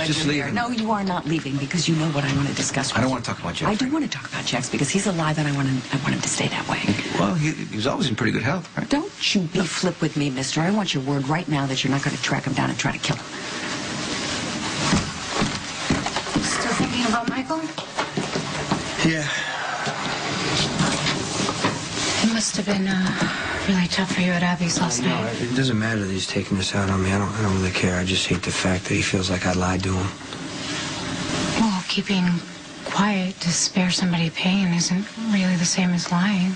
I just do here. leaving. No, you are not leaving because you know what I want to discuss with you. I don't want to talk about Jeff. I do want to talk about Jax because he's alive and I want him to stay that way. Well, he was always in pretty good health, right? Don't you be flip with me, mister. I want your word right now that you're not going to track him down and try to kill him. Still thinking about Michael? Yeah. It must have been really tough for you at Abby's last night. No, it doesn't matter that he's taking this out on me. I don't really care. I just hate the fact that he feels like I lied to him. Well, keeping quiet to spare somebody pain isn't really the same as lying.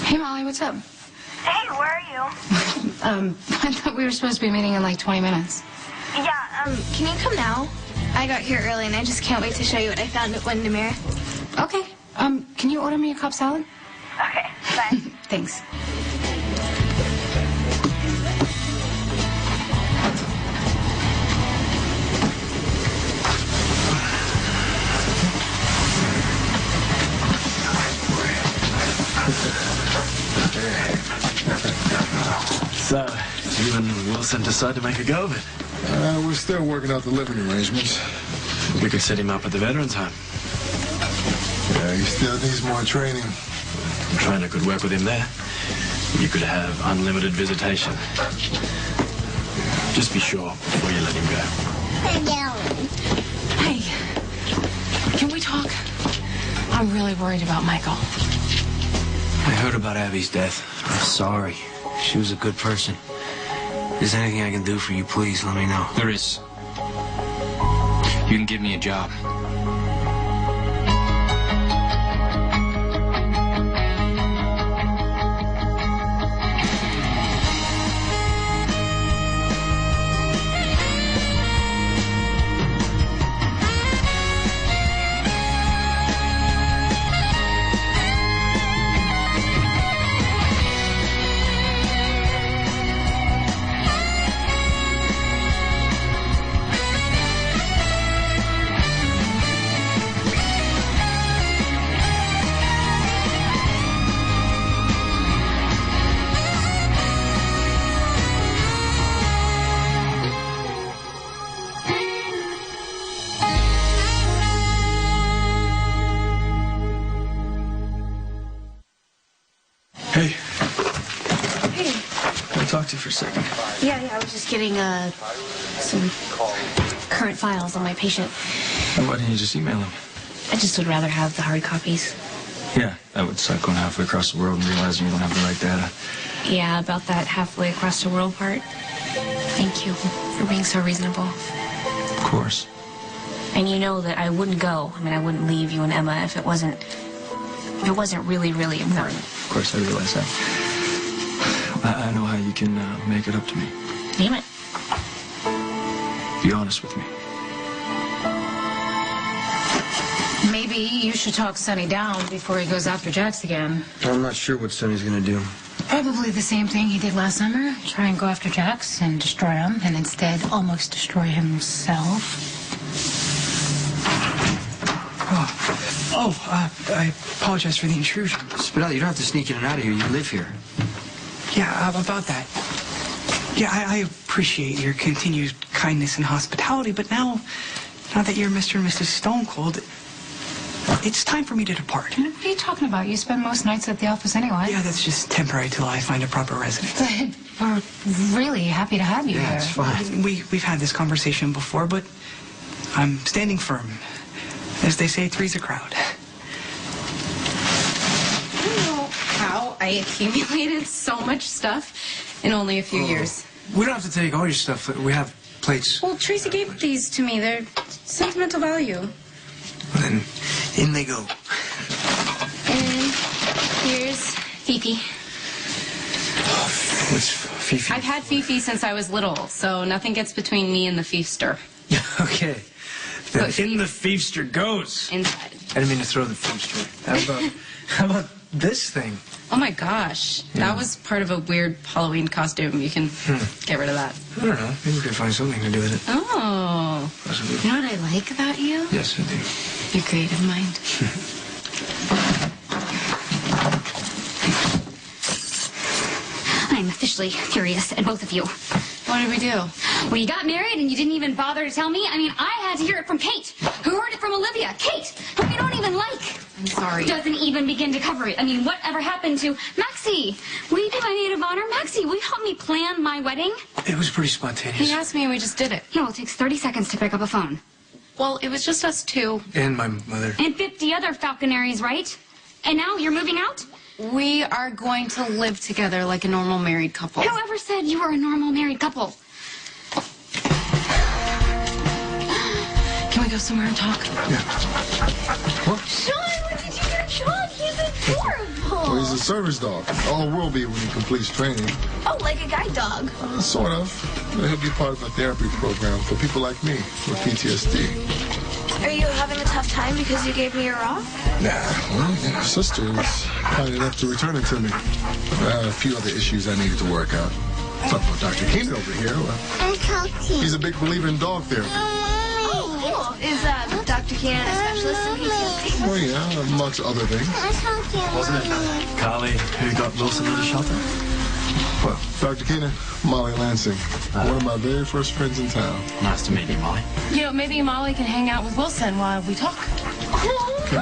Hey, Molly, what's up? Hey, where are you? I thought we were supposed to be meeting in like 20 minutes. Yeah, can you come now? I got here early and I just can't wait to show you what I found at Windermere. Okay. Can you order me a Cobb salad? Okay, bye. Thanks. So, you and Wilson decide to make a go of it? We're still working out the living arrangements. We could set him up at the Veterans Home. Yeah, he still needs more training. The trainer could work with him there. You could have unlimited visitation. Just be sure before you let him go. Hey, can we talk? I'm really worried about Michael. I heard about Abby's death. I'm sorry. She was a good person. If there's anything I can do for you, please let me know. There is. You can give me a job. Hey. Hey. Can I talk to you for a second? Yeah, I was just getting, some current files on my patient. Why didn't you just email him? I just would rather have the hard copies. Yeah, that would suck going halfway across the world and realizing you don't have the right data. Yeah, about that halfway across the world part. Thank you for being so reasonable. Of course. And you know that I wouldn't go. I mean, I wouldn't leave you and Emma if it wasn't really, really important. Of course, I realize that. I know how you can make it up to me. Damn it. Be honest with me. Maybe you should talk Sonny down before he goes after Jax again. I'm not sure what Sonny's gonna do. Probably the same thing he did last summer. Try and go after Jax and destroy him, and instead almost destroy himself. I apologize for the intrusion. Spinelli, you don't have to sneak in and out of here. You live here. Yeah, about that. Yeah, I appreciate your continued kindness and hospitality, but now that you're Mr. and Mrs. Stone Cold, it's time for me to depart. What are you talking about? You spend most nights at the office anyway. Yeah, that's just temporary till I find a proper residence. But we're really happy to have you here. Yeah, it's fine. We've had this conversation before, but I'm standing firm. As they say, three's a crowd. I don't know how I accumulated so much stuff in only a few years. We don't have to take all your stuff. We have plates. Well, Tracy gave these to me. They're sentimental value. Well, then, in they go. And here's Fifi. What's Fifi? I've had Fifi since I was little, so nothing gets between me and the Fiefster. Okay. Then in the Fiefster goes. Inside. I didn't mean to throw the Fiefster. How about this thing? Oh my gosh. Yeah. That was part of a weird Halloween costume. You can get rid of that. I don't know. Maybe we could find something to do with it. Oh. Possibly. You know what I like about you? Yes, I do. Your creative mind. am officially furious at both of you. What did we do? Well, you got married and you didn't even bother to tell me. I mean, I had to hear it from Kate, who heard it from Olivia. Kate, who you don't even like. I'm sorry. Doesn't even begin to cover it. I mean, whatever happened to Maxie? Will you be my maid of honor? Maxie, will you help me plan my wedding? It was pretty spontaneous. He asked me and we just did it. Yeah, well, it takes 30 seconds to pick up a phone. Well, it was just us two. And my mother. And 50 other falconaries, right? And now you're moving out? We are going to live together like a normal married couple. Whoever said you were a normal married couple? Can we go somewhere and talk? Yeah. What? Sean, what did you do? Sean, he's adorable. Well, he's a service dog. All will be when he completes training. Oh, like a guide dog. Sort of. He'll be part of a therapy program for people like me with PTSD. Are you having a tough time because you gave me your rock? Nah, well, your sister was kind enough to return it to me. I had a few other issues I needed to work out. Talk about Dr. Keenan over here. He's a big believer in dog therapy. Oh, cool. Is Dr. Keenan a specialist in PTSD? Oh, yeah, amongst other things. Wasn't it Carly who got Wilson to the shelter? Well, Dr. Keenan, Molly Lansing, one of my very first friends in town. Nice to meet you, Molly. You know, maybe Molly can hang out with Wilson while we talk. Okay.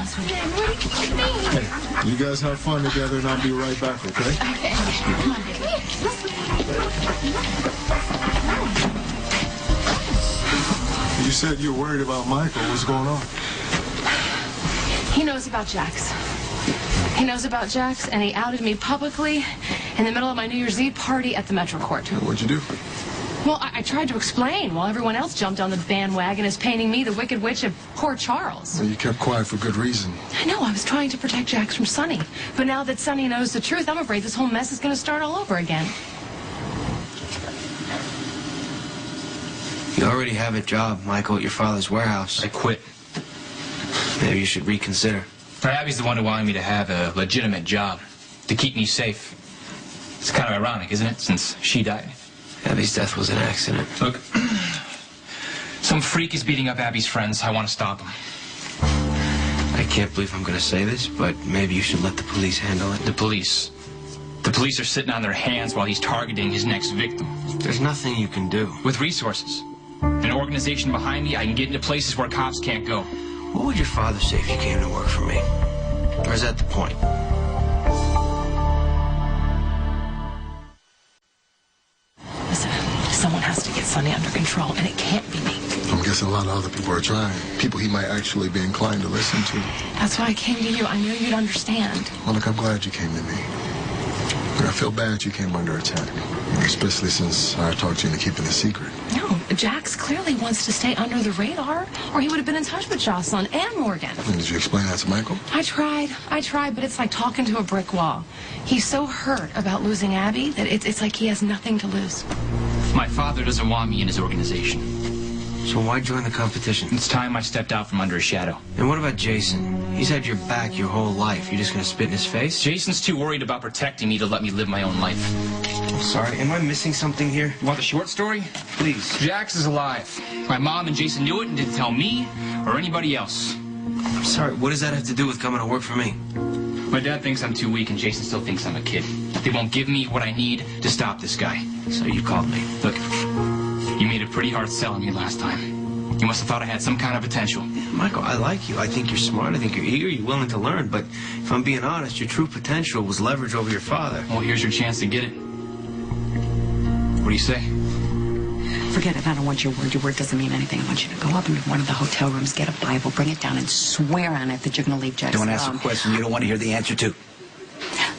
Hey, you guys have fun together, and I'll be right back, okay? Okay. Come on, baby. You said you were worried about Michael. What's going on? He knows about Jax. He knows about Jax, and he outed me publicly in the middle of my New Year's Eve party at the Metro Court. What'd you do? Well, I tried to explain while everyone else jumped on the bandwagon as painting me the Wicked Witch of poor Charles. Well, you kept quiet for good reason. I know, I was trying to protect Jax from Sonny. But now that Sonny knows the truth, I'm afraid this whole mess is going to start all over again. You already have a job, Michael, at your father's warehouse. I quit. Maybe you should reconsider. Abby's the one who wanted me to have a legitimate job, to keep me safe. It's kind of ironic, isn't it, since she died? Abby's death was an accident. Look, some freak is beating up Abby's friends. I want to stop him. I can't believe I'm going to say this, but maybe you should let the police handle it. The police? The police are sitting on their hands while he's targeting his next victim. There's nothing you can do. With resources. An organization behind me, I can get into places where cops can't go. What would your father say if you came to work for me? Or is that the point? Listen, someone has to get Sonny under control, and it can't be me. I'm guessing a lot of other people are trying. People he might actually be inclined to listen to. That's why I came to you. I knew you'd understand. Well, look, I'm glad you came to me. I feel bad you came under attack, especially since I talked you into keeping the secret. No, Jax clearly wants to stay under the radar, or he would have been in touch with Jocelyn and Morgan. And did you explain that to Michael? I tried, but it's like talking to a brick wall. He's so hurt about losing Abby that it's like he has nothing to lose. My father doesn't want me in his organization. So why join the competition? It's time I stepped out from under his shadow. And what about Jason? He's had your back your whole life. You're just going to spit in his face? Jason's too worried about protecting me to let me live my own life. I'm sorry, am I missing something here? You want the short story? Please. Jax is alive. My mom and Jason knew it and didn't tell me or anybody else. I'm sorry, what does that have to do with coming to work for me? My dad thinks I'm too weak and Jason still thinks I'm a kid. They won't give me what I need to stop this guy. So you called me. Look, you made a pretty hard sell on me last time. You must have thought I had some kind of potential. Yeah, Michael, I like you. I think you're smart. I think you're eager. You're willing to learn. But if I'm being honest, your true potential was leverage over your father. Well, here's your chance to get it. What do you say? Forget it. I don't want your word. Your word doesn't mean anything. I want you to go up into one of the hotel rooms, get a Bible, bring it down, and swear on it that you're going to leave Jackson. Don't ask a question you don't want to hear the answer to.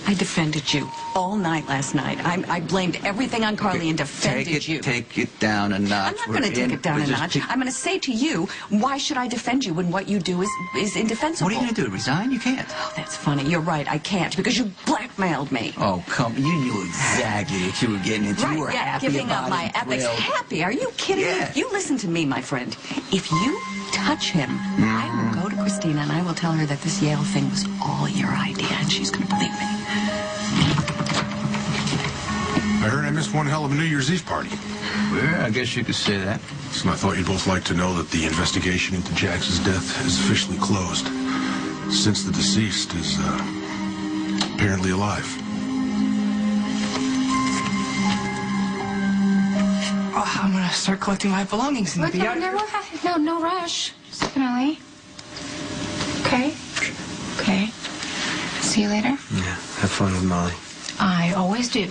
I defended you all night last night. I blamed everything on Carly and defended you. Take it down a notch. I'm not going to take it down a notch. I'm going to say to you, why should I defend you when what you do is indefensible? What are you going to do? Resign? You can't. Oh, that's funny. You're right. I can't because you blackmailed me. Oh, come. You knew exactly what you were getting into. Right, You were happy giving about up my it, ethics. thrilled. Happy? Are you kidding Yeah. me? You listen to me, my friend. If you touch him, I will go to Christina and I will tell her that this Yale thing was all your idea, and she's going to believe me. I heard I missed one hell of a New Year's Eve party. Well, I guess you could say that. So I thought you'd both like to know that the investigation into Jax's death is officially closed, since the deceased is apparently alive. to start collecting my belongings and be out. No rush, Spinelli. Okay. Okay. See you later. Yeah, have fun with Molly. I always do.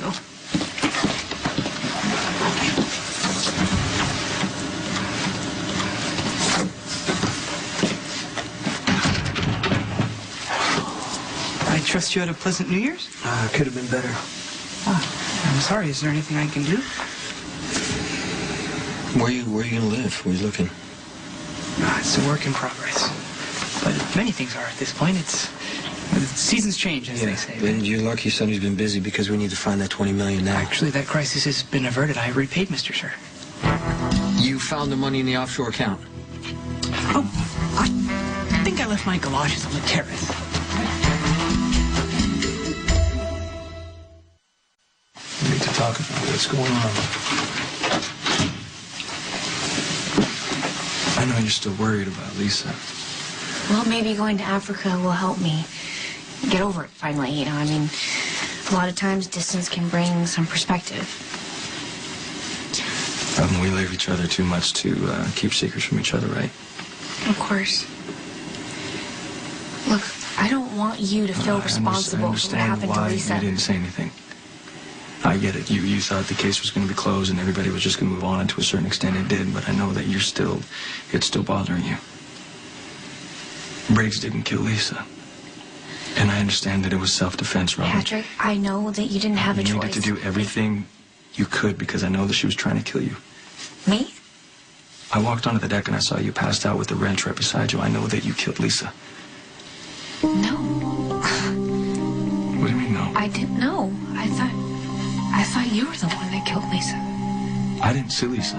I trust you had a pleasant New Year's? Could have been better. I'm sorry. Is there anything I can do? Where you gonna live? Where you looking? It's a work in progress. But many things are at this point. The seasons change, as they say. And you're lucky Sonny's been busy because we need to find that $20 million now. Actually, that crisis has been averted. I repaid Mr. Sir. You found the money in the offshore account? Oh, I think I left my galoshes on the terrace. We need to talk about what's going on. I know you're still worried about Lisa. Well, maybe going to Africa will help me get over it finally, you know. I mean, a lot of times distance can bring some perspective. We leave each other too much to keep secrets from each other, right? Of course. Look, I don't want you to feel responsible for what happened to Lisa. You didn't say anything. I get it. You thought the case was going to be closed and everybody was just going to move on, and to a certain extent it did, but I know that it's still bothering you. Briggs didn't kill Lisa. And I understand that it was self-defense, Robert. Patrick, I know that you didn't have a choice. You needed to do everything you could because I know that she was trying to kill you. Me? I walked onto the deck and I saw you passed out with the wrench right beside you. I know that you killed Lisa. No. What do you mean, no? I didn't know. I thought you were the one that killed Lisa. I didn't see Lisa.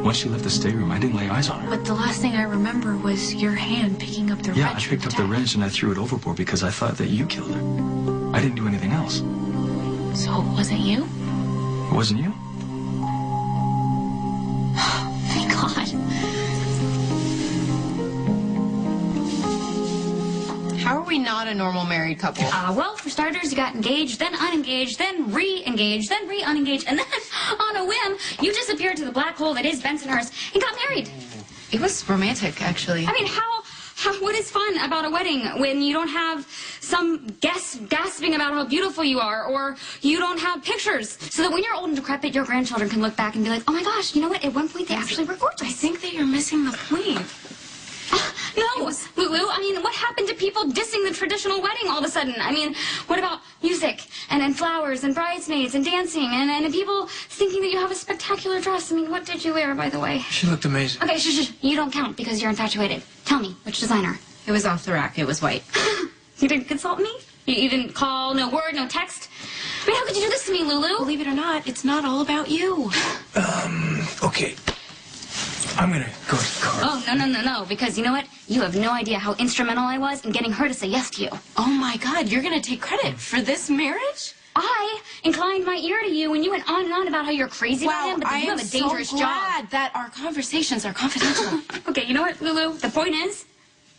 Once she left the stateroom, I didn't lay eyes on her. But the last thing I remember was your hand picking up the wrench. Yeah, I picked up the wrench and I threw it overboard because I thought that you killed her. I didn't do anything else. So it wasn't you? It wasn't you? Thank God. How are we not a normal married couple? Well, for starters, you got engaged, then unengaged, then re-engaged, then re-unengaged, and then, on a whim, you disappeared to the black hole that is Bensonhurst and got married. It was romantic, actually. I mean, what is fun about a wedding when you don't have some guest gasping about how beautiful you are, or you don't have pictures, so that when you're old and decrepit, your grandchildren can look back and be like, oh my gosh, you know what, at one point they actually were gorgeous. I think that you're missing the point. No, Lulu, I mean, what happened to people dissing the traditional wedding all of a sudden? I mean, what about music and flowers and bridesmaids and dancing and people thinking that you have a spectacular dress? I mean, what did you wear, by the way? She looked amazing. Okay, shush. You don't count because you're infatuated. Tell me, which designer? It was off the rack. It was white. You didn't consult me? You didn't call, no word, no text? I mean, how could you do this to me, Lulu? Believe it or not, it's not all about you. Okay. I'm gonna go to the car. Oh, no, because you know what? You have no idea how instrumental I was in getting her to say yes to you. Oh my God, you're gonna take credit for this marriage? I inclined my ear to you when you went on and on about how you're crazy about him, but that you have a dangerous job. I'm so glad that our conversations are confidential. Okay, you know what, Lulu? The point is,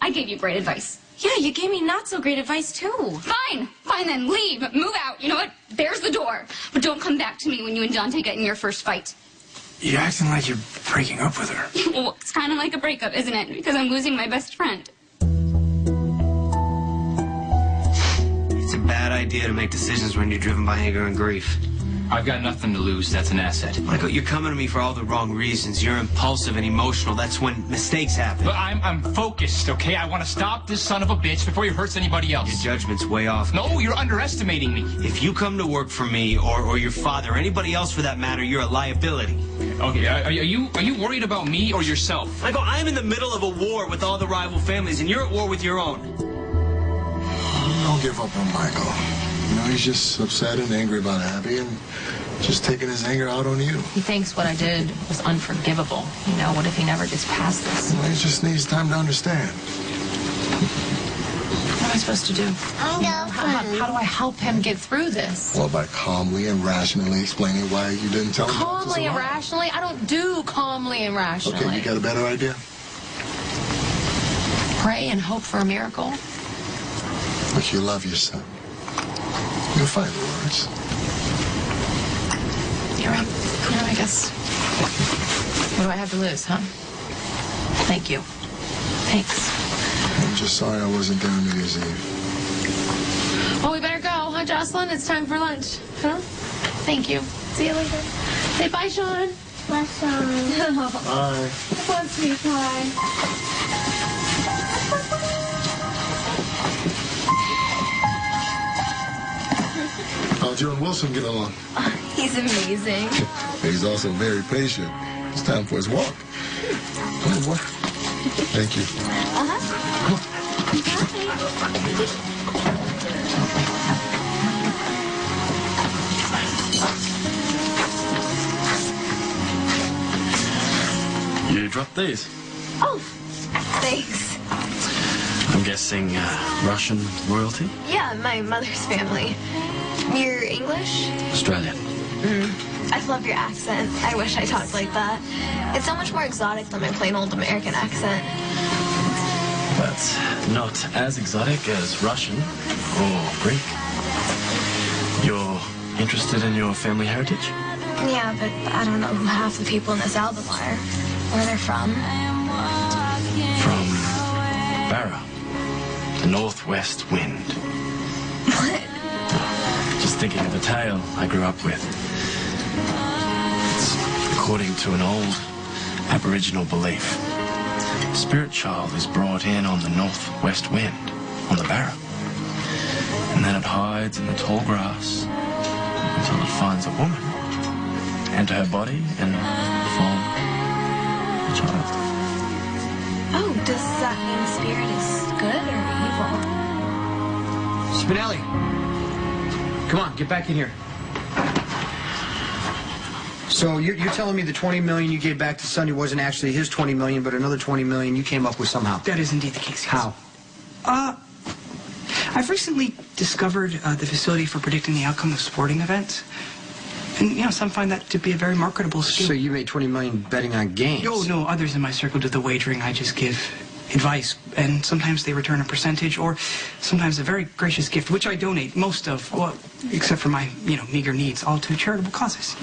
I gave you great advice. Yeah, you gave me not so great advice, too. Fine then, leave, move out. You know what? There's the door. But don't come back to me when you and Dante get in your first fight. You're acting like you're breaking up with her. Well, it's kind of like a breakup, isn't it? Because I'm losing my best friend. It's a bad idea to make decisions when you're driven by anger and grief. I've got nothing to lose. That's an asset. Michael, you're coming to me for all the wrong reasons. You're impulsive and emotional. That's when mistakes happen. But I'm focused, okay? I want to stop this son of a bitch before he hurts anybody else. Your judgment's way off. No, you're underestimating me. If you come to work for me or your father or anybody else for that matter, you're a liability. Okay, are you worried about me or yourself? Michael, I'm in the middle of a war with all the rival families, and you're at war with your own. Don't give up on Michael. You know, he's just upset and angry about Abby and just taking his anger out on you. He thinks what I did was unforgivable. You know, what if he never gets past this? Well, he just needs time to understand. What am I supposed to do? How do I help him get through this? Well, by calmly and rationally explaining why you didn't tell him. Calmly and rationally? I don't do calmly and rationally. Okay, you got a better idea? Pray and hope for a miracle. Look, you love your son. You'll find the words. You're right. I guess. What do I have to lose, huh? Thank you. Thanks. I'm just sorry I wasn't there on New Year's Eve. Well, we better go, huh, Jocelyn? It's time for lunch. Huh? Thank you. See you later. Say bye, Sean. Bye, Sean. Bye. Come on, sweet pie. How'd you and Wilson get along? He's amazing. He's also very patient. It's time for his walk. Come on, boy. Thank you. You dropped these. Oh, thanks. I'm guessing Russian royalty? Yeah, my mother's family. You're English? Australian. I love your accent. I wish I talked like that. It's so much more exotic than my plain old American accent. But not as exotic as Russian or Greek. You're interested in your family heritage? Yeah, but I don't know who half the people in this album are. Where they're from. From Barra, the northwest wind. What? Just thinking of the tale I grew up with. It's according to an old Aboriginal belief. Spirit child is brought in on the northwest wind, on the Barra. And then it hides in the tall grass until it finds a woman. Enter her body and form a child. Oh, does that mean spirit is good or evil? Spinelli. Come on, get back in here. So you're telling me the $20 million you gave back to Sonny wasn't actually his $20 million, but another $20 million you came up with somehow? That is indeed the case. Yes. How? I've recently discovered the facility for predicting the outcome of sporting events. And, you know, some find that to be a very marketable skill. So you made $20 million betting on games? No, others in my circle do the wagering. I just give advice, and sometimes they return a percentage, or sometimes a very gracious gift, which I donate most of, well, except for my, meager needs, all to charitable causes.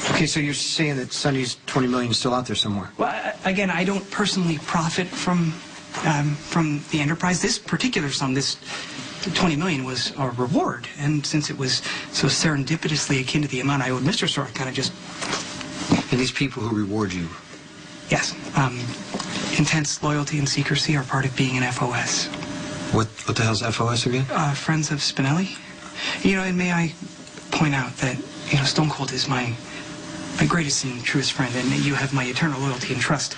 Okay, so you're saying that Sonny's $20 million is still out there somewhere? Well, again, I don't personally profit from the enterprise. This particular sum, this $20 million, was a reward, and since it was so serendipitously akin to the amount I owed Mr. Store, I kind of just... And these people who reward you? Yes. Intense loyalty and secrecy are part of being an FOS. What the hell's FOS again? Friends of Spinelli. And may I point out that, Stone Cold is my greatest and truest friend, and you have my eternal loyalty and trust.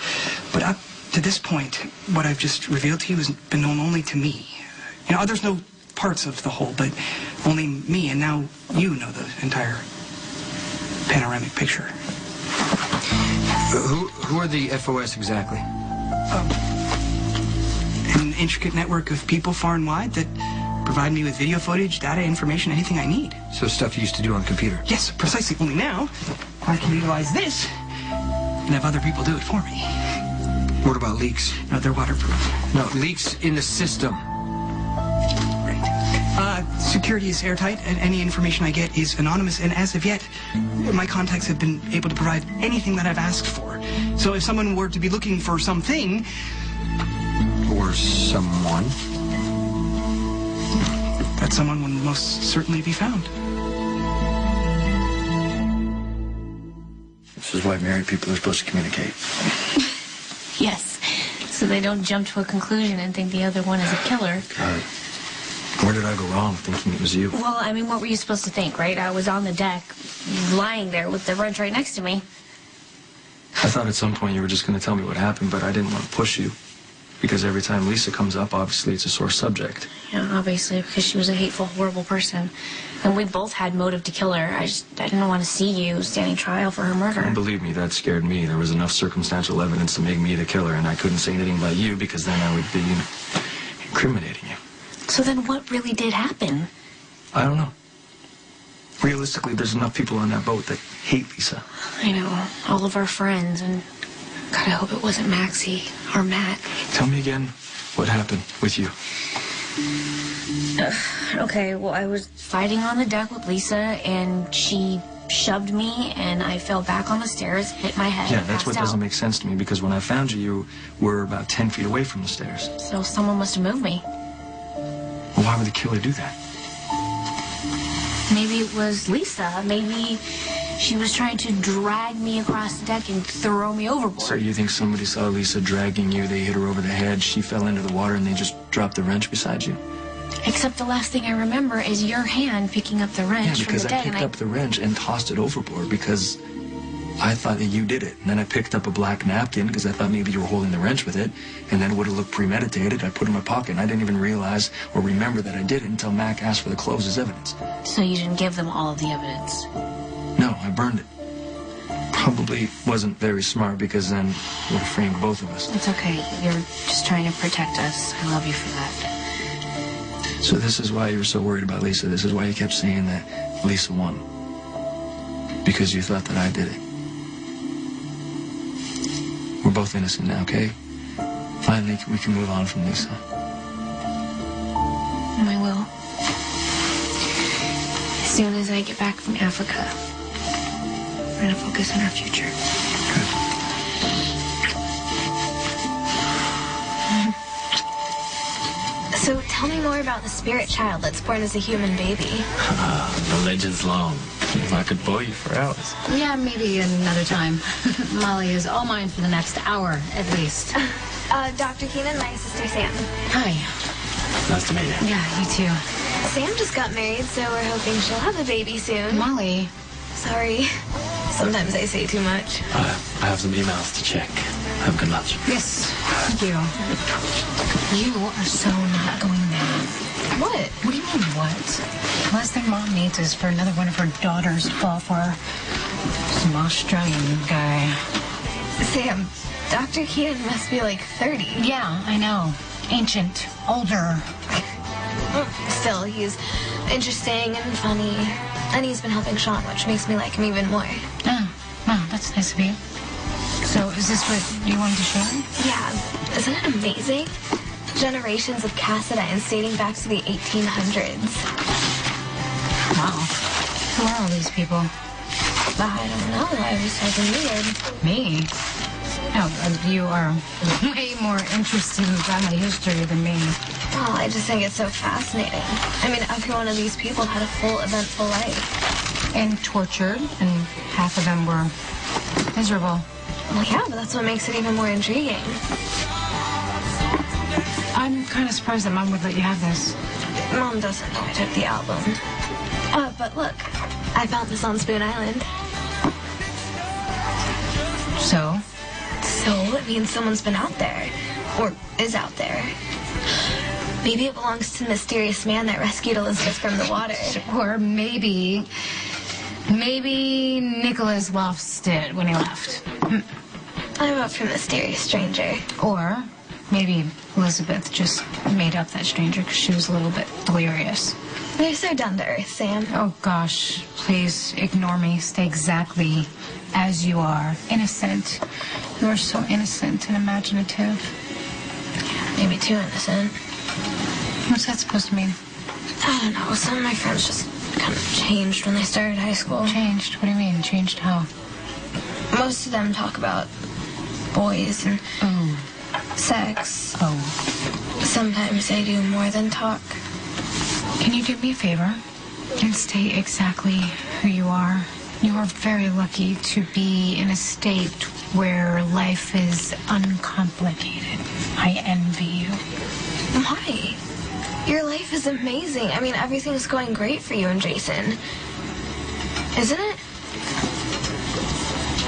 But up to this point, what I've just revealed to you has been known only to me. Others know parts of the whole, but only me, and now you know the entire panoramic picture. Who are the FOS exactly? An intricate network of people far and wide that provide me with video footage, data, information, anything I need. So stuff you used to do on a computer? Yes, precisely. Only now, I can utilize this and have other people do it for me. What about leaks? No, they're waterproof. No, leaks in the system. Security is airtight, and any information I get is anonymous, and as of yet, my contacts have been able to provide anything that I've asked for. So if someone were to be looking for something... Or someone... that someone would most certainly be found. This is why married people are supposed to communicate. Yes, so they don't jump to a conclusion and think the other one is a killer. Where did I go wrong thinking it was you? Well, I mean, what were you supposed to think, right? I was on the deck, lying there with the wrench right next to me. I thought at some point you were just going to tell me what happened, but I didn't want to push you. Because every time Lisa comes up, obviously it's a sore subject. Yeah, obviously, because she was a hateful, horrible person. And we both had motive to kill her. I didn't want to see you standing trial for her murder. And believe me, that scared me. There was enough circumstantial evidence to make me the killer, and I couldn't say anything about you because then I would be incriminating you. So then what really did happen? I don't know. Realistically, there's enough people on that boat that hate Lisa. I know, all of our friends, and God, I hope it wasn't Maxie or Matt. Tell me again what happened with you. Okay, well, I was fighting on the deck with Lisa, and she shoved me, and I fell back on the stairs, hit my head. Yeah, that's what passed doesn't out. make sense to me, because when I found you, you were about 10 feet away from the stairs. So someone must have moved me. Well, why would the killer do that? Maybe it was Lisa. Maybe she was trying to drag me across the deck and throw me overboard. So you think somebody saw Lisa dragging you, they hit her over the head, she fell into the water, and they just dropped the wrench beside you? Except the last thing I remember is your hand picking up the wrench Yeah, from the because I deck. picked up the wrench and tossed it overboard because I thought that you did it. And then I picked up a black napkin because I thought maybe you were holding the wrench with it, and then it would have looked premeditated. I put it in my pocket, and I didn't even realize or remember that I did it until Mac asked for the clothes as evidence. So you didn't give them all of the evidence? No, I burned it. Probably wasn't very smart because then it would have framed both of us. It's okay. You're just trying to protect us. I love you for that. So this is why you were so worried about Lisa. This is why you kept saying that Lisa won. Because you thought that I did it. We're both innocent now, okay? Finally, we can move on from Lisa. And I will. As soon as I get back from Africa, we're going to focus on our future. So tell me more about the spirit child that's born as a human baby. The legend's long. I could bore you for hours. Yeah, maybe another time. Molly is all mine for the next hour, at least. Dr. Keenan, my sister Sam. Hi. Nice to meet you. Yeah, you too. Sam just got married, so we're hoping she'll have a baby soon. Molly. Sorry. Sometimes I say too much. I have some emails to check. Have a good lunch. Yes, thank you. You are so not going there. What? What do you mean, what? The last thing Mom needs is for another one of her daughters to fall for some Australian guy. Sam, Dr. Keenan must be like 30. Yeah, I know. Ancient. Older. Still, he's interesting and funny. And he's been helping Sean, which makes me like him even more. Oh, wow, that's nice of you. So, is this what you wanted to show me? Yeah. Isn't it amazing? Generations of Cassadines dating back to the 1800s. Wow. Who are all these people? I don't know. I was talking weird. Me? No, you are way more interested in family history than me. Well, I just think it's so fascinating. I mean, every one of these people had a full, eventful life. And tortured, and half of them were miserable. Well, yeah, but that's what makes it even more intriguing. I'm kind of surprised that Mom would let you have this. Mom doesn't know I took the album. But look, I found this on Spoon Island. So? So it means someone's been out there. Or is out there. Maybe it belongs to the mysterious man that rescued Elizabeth from the water. Or maybe Nicholas lost it when he left. I vote for mysterious stranger. Or maybe Elizabeth just made up that stranger because she was a little bit delirious. You're so down to earth, Sam. Oh, gosh. Please ignore me. Stay exactly as you are. Innocent. You are so innocent and imaginative. Maybe too innocent. What's that supposed to mean? I don't know. Some of my friends just kind of changed when they started high school. Changed? What do you mean? Changed how? Most of them talk about boys and sex. Oh. Sometimes they do more than talk. Can you do me a favor and stay exactly who you are? You are very lucky to be in a state where life is uncomplicated. I envy you. Why? Your life is amazing. I mean, everything's going great for you and Jason. Isn't it?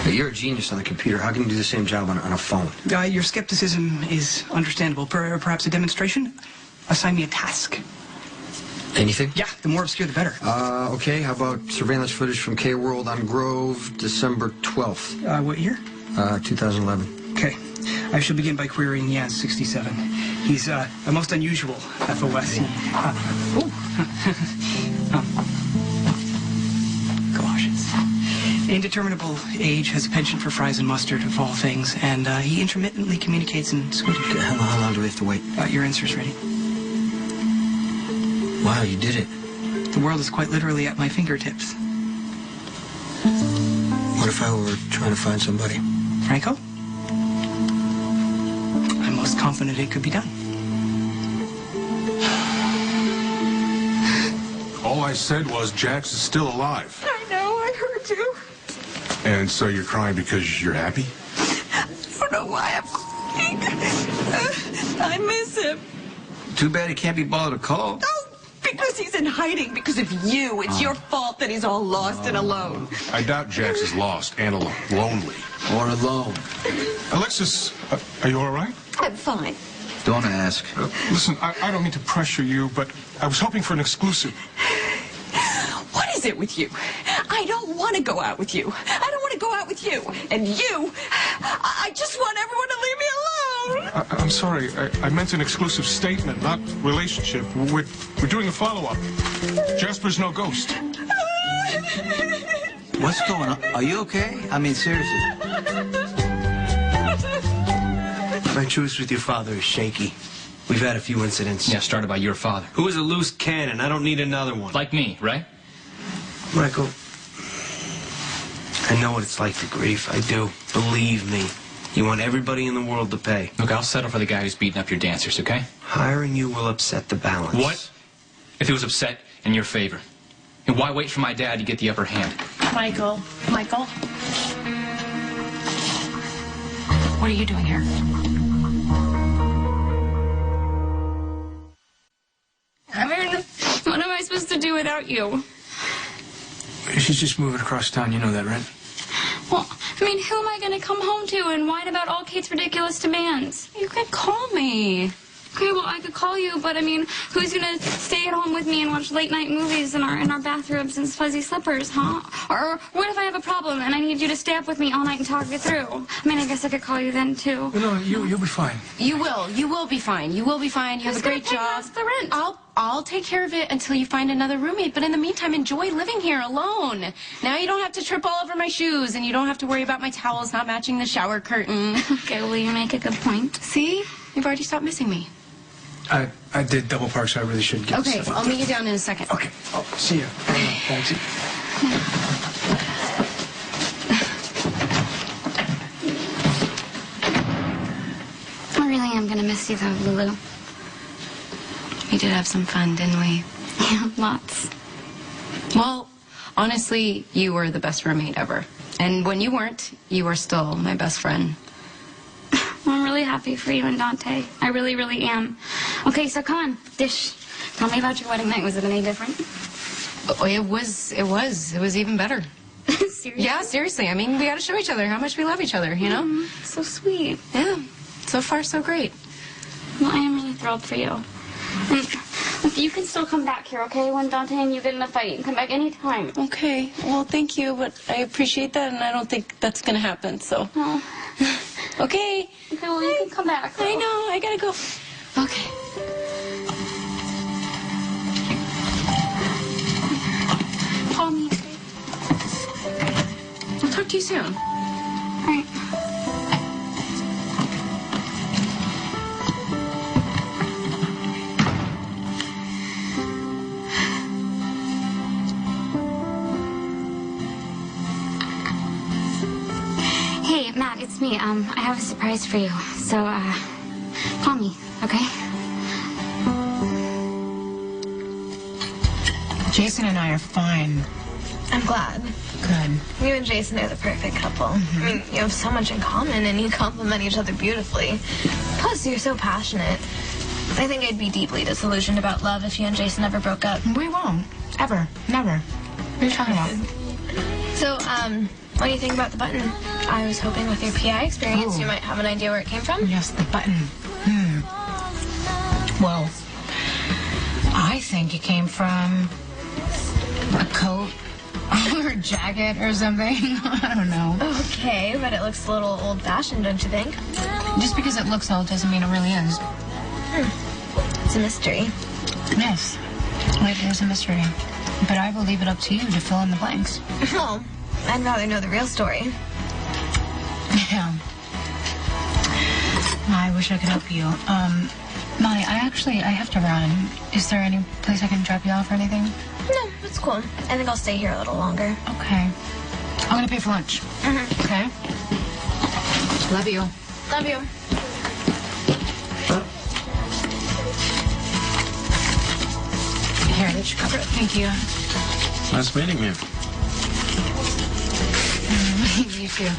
But you're a genius on the computer. How can you do the same job on a phone? Your skepticism is understandable. Perhaps a demonstration? Assign me a task. Anything? Yeah, the more obscure, the better. Okay. How about surveillance footage from K-World on Grove, December 12th? What year? 2011. Okay. I shall begin by querying Yaz 67. He's a most unusual FOS. Galoshes. Indeterminable age, has a penchant for fries and mustard, of all things, and he intermittently communicates in Swedish. Okay, how long do we have to wait? Your answer's ready. Wow, you did it. The world is quite literally at my fingertips. What if I were trying to find somebody? Franco? I'm most confident it could be done. All I said was Jax is still alive. I know, I heard you. And so you're crying because you're happy? I don't know why I'm crying. I miss him. Too bad he can't be bothered to call. Oh, because he's in hiding because of you. It's your fault that he's all lost and alone. I doubt Jax is lost and alone. Lonely. Or alone. Alexis, are you all right? I'm fine. Don't ask. Listen, I don't mean to pressure you, but I was hoping for an exclusive. What is it with you? I don't want to go out with you. I don't want to go out with you. And you, I just want everyone to leave me alone. I'm sorry. I meant an exclusive statement, not relationship. We're doing a follow-up. Jasper's no ghost. What's going on? Are you okay? I mean, seriously. My truce with your father is shaky. We've had a few incidents. Yeah, started by your father. Who is a loose cannon? I don't need another one. Like me, right? Michael, I know what it's like to grieve. I do. Believe me. You want everybody in the world to pay. Look, I'll settle for the guy who's beating up your dancers, okay? Hiring you will upset the balance. What if it was upset in your favor? And why wait for my dad to get the upper hand? Michael. Michael? What are you doing here? I mean, what am I supposed to do without you? She's just moving across town. You know that, right? Well, I mean, who am I going to come home to and whine about all Kate's ridiculous demands? You could call me. Okay, well, I could call you, but I mean, who's going to stay at home with me and watch late-night movies in our bathrobes and fuzzy slippers, huh? Or what if I have a problem and I need you to stay up with me all night and talk it through? I mean, I guess I could call you then, too. No, you'll be fine. You will. You will be fine. You will be fine. You have a great job. Who's gonna pay us the rent? I'll take care of it until you find another roommate. But in the meantime, enjoy living here alone. Now you don't have to trip all over my shoes, and you don't have to worry about my towels not matching the shower curtain. Okay, well, you make a good point. See? You've already stopped missing me. I did double park, so I really should get Okay, stuff I'll up. meet you down in a second. Okay. Oh, see ya. Thanks. I really am going to miss you, though, Lulu. We did have some fun, didn't we? Yeah, lots. Well, honestly, you were the best roommate ever. And when you weren't, you were still my best friend. I'm really happy for you and Dante. I really, really am. Okay, so come on, dish. Tell me about your wedding night. Was it any different? Oh, it was even better. Seriously? Yeah, seriously. I mean, we got to show each other how much we love each other, you know? So sweet. Yeah. So far, so great. Well, I am really thrilled for you. And look, you can still come back here, okay? When Dante and you get in a fight, you can come back anytime. Okay. Well, thank you, but I appreciate that, and I don't think that's going to happen, so. No. Okay. Okay, well, you can come back. I know. I got to go. Okay. Call me. I'll talk to you soon. All right. Hey, Matt, it's me. I have a surprise for you. So, call me, okay? Jason and I are fine. I'm glad. Good. You and Jason are the perfect couple. I mean, you have so much in common and you complement each other beautifully. Plus, you're so passionate. I think I'd be deeply disillusioned about love if you and Jason ever broke up. We won't. Ever. Never. What are you talking about? So, what do you think about the button? I was hoping with your PI experience you might have an idea where it came from. Yes, the button. Well, I think it came from a coat or a jacket or something. I don't know. Okay, but it looks a little old-fashioned, don't you think? Just because it looks old doesn't mean it really is. It's a mystery. Yes, it is a mystery. But I will leave it up to you to fill in the blanks. Well, I'd rather know the real story. Yeah. I wish I could help you. Molly, I have to run. Is there any place I can drop you off or anything? No, it's cool. I think I'll stay here a little longer. Okay. I'm gonna pay for lunch. Okay? Love you. Love you. Here, that should cover it. Thank you. Nice meeting you. You too.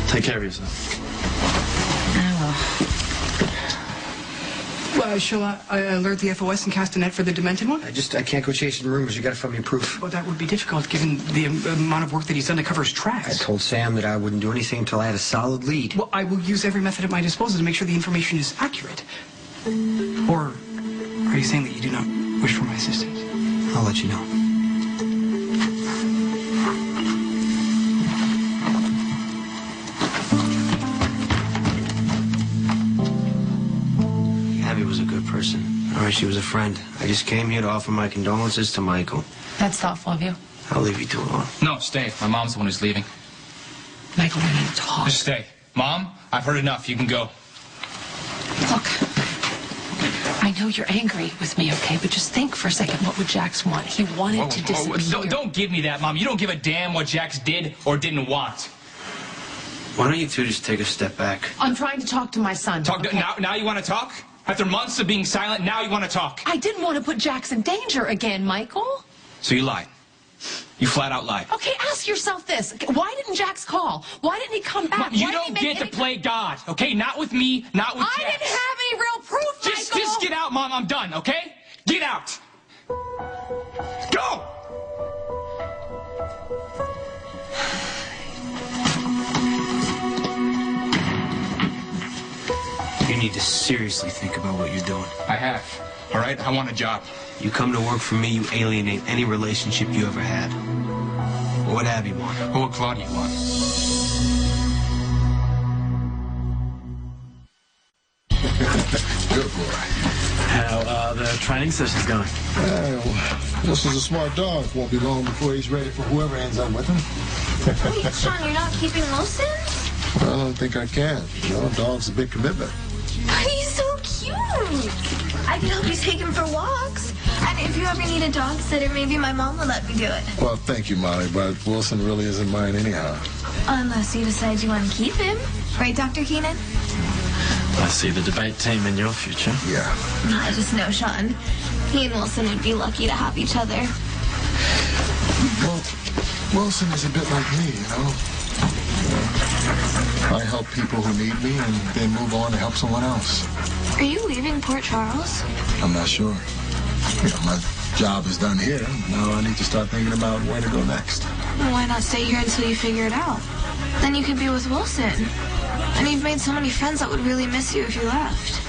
Take care of yourself. I Well, shall I alert the FOS and cast a net for the demented one? I can't go chasing rumors. You got to find me proof. Well, that would be difficult given the amount of work that he's done to cover his tracks. I told Sam that I wouldn't do anything until I had a solid lead. Well, I will use every method at my disposal to make sure the information is accurate. Or are you saying that you do not wish for my assistance? I'll let you know. Abby was a good person. All right, she was a friend. I just came here to offer my condolences to Michael. That's thoughtful of you. I'll leave you two alone. No, stay. My mom's the one who's leaving. Michael, we need to talk. Just stay. Mom, I've heard enough. You can go. Look, I know you're angry with me, okay? But just think for a second, what would Jax want? He wanted to disappear. Don't give me that, Mom. You don't give a damn what Jax did or didn't want. Why don't you two just take a step back? I'm trying to talk to my son. Okay? Now you want to talk? After months of being silent, now you want to talk. I didn't want to put Jax in danger again, Michael. So you lied. You flat out lied. Okay, ask yourself this. Why didn't Jax call? Why didn't he come back? Mom, you don't get to play God, okay? Not with me, not with Jax. I didn't have any real proof, Michael. Just get out, Mom. I'm done, okay? Get out. Go! You need to seriously think about what you're doing. I have. All right? I want a job. You come to work for me, you alienate any relationship you ever had. What would Abby want? What would Claudia want? Good boy. How the training session's going? This is a smart dog. Won't be long before he's ready for whoever ends up with him. Wait, Sean, you're not keeping Wilson? I don't think I can. You know, dog's a big commitment. But he's so cute. I can help you take him for walks. And if you ever need a dog sitter, maybe my mom will let me do it. Well, thank you, Molly, but Wilson really isn't mine anyhow. Unless you decide you want to keep him. Right, Dr. Keenan? I see the debate team in your future. Yeah. I just know, Sean. He and Wilson would be lucky to have each other. Well, Wilson is a bit like me, you know. I help people who need me and then move on to help someone else. Are you leaving Port Charles? I'm not sure. You know, my job is done here. Now I need to start thinking about where to go next. Well, why not stay here until you figure it out? Then you could be with Wilson. And you've made so many friends that would really miss you if you left.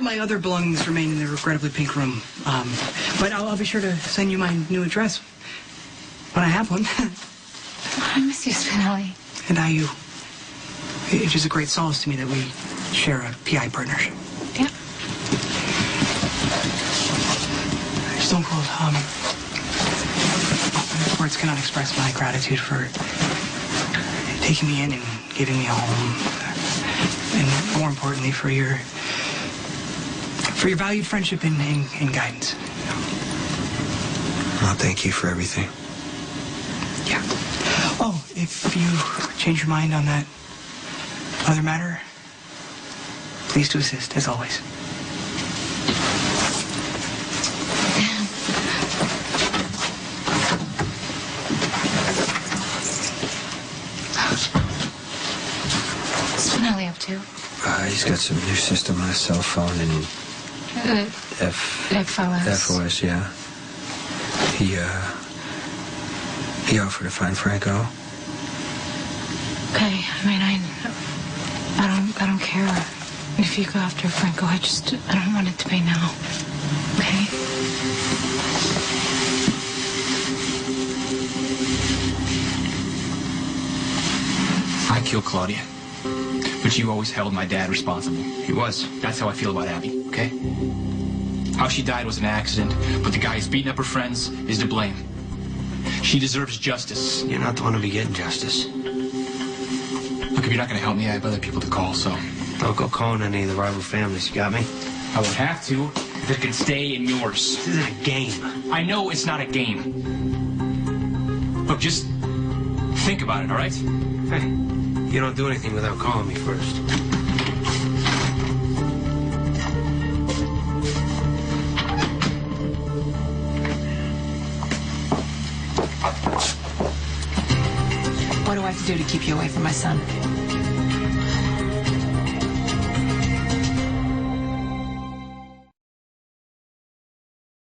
My other belongings remain in the regrettably pink room. But I'll be sure to send you my new address when I have one. I miss you, Spinelli. And I you. It is a great solace to me that we share a PI partnership. Yeah. Stone Cold, words cannot express my gratitude for taking me in and giving me a home. And more importantly, for your valued friendship and guidance. Well, thank you for everything. Yeah. Oh, if you change your mind on that other matter, pleased to assist, as always. What's Spinelli up to? He's got some new system on his cell phone and FOS, yeah. He offered to find Franco. Okay, I mean, I don't care if you go after Franco. I don't want it to be now. Okay? I killed Claudia. But you always held my dad responsible. He was. That's how I feel about Abby, okay? How she died was an accident, but the guy who's beating up her friends is to blame. She deserves justice. You're not the one to be getting justice. Look, if you're not going to help me, I have other people to call, so... Don't go calling any of the rival families, you got me? I won't have to. If it can stay in yours. This isn't a game. I know it's not a game. Look, just think about it, all right? Hey, you don't do anything without calling me first. What do I have to do to keep you away from my son?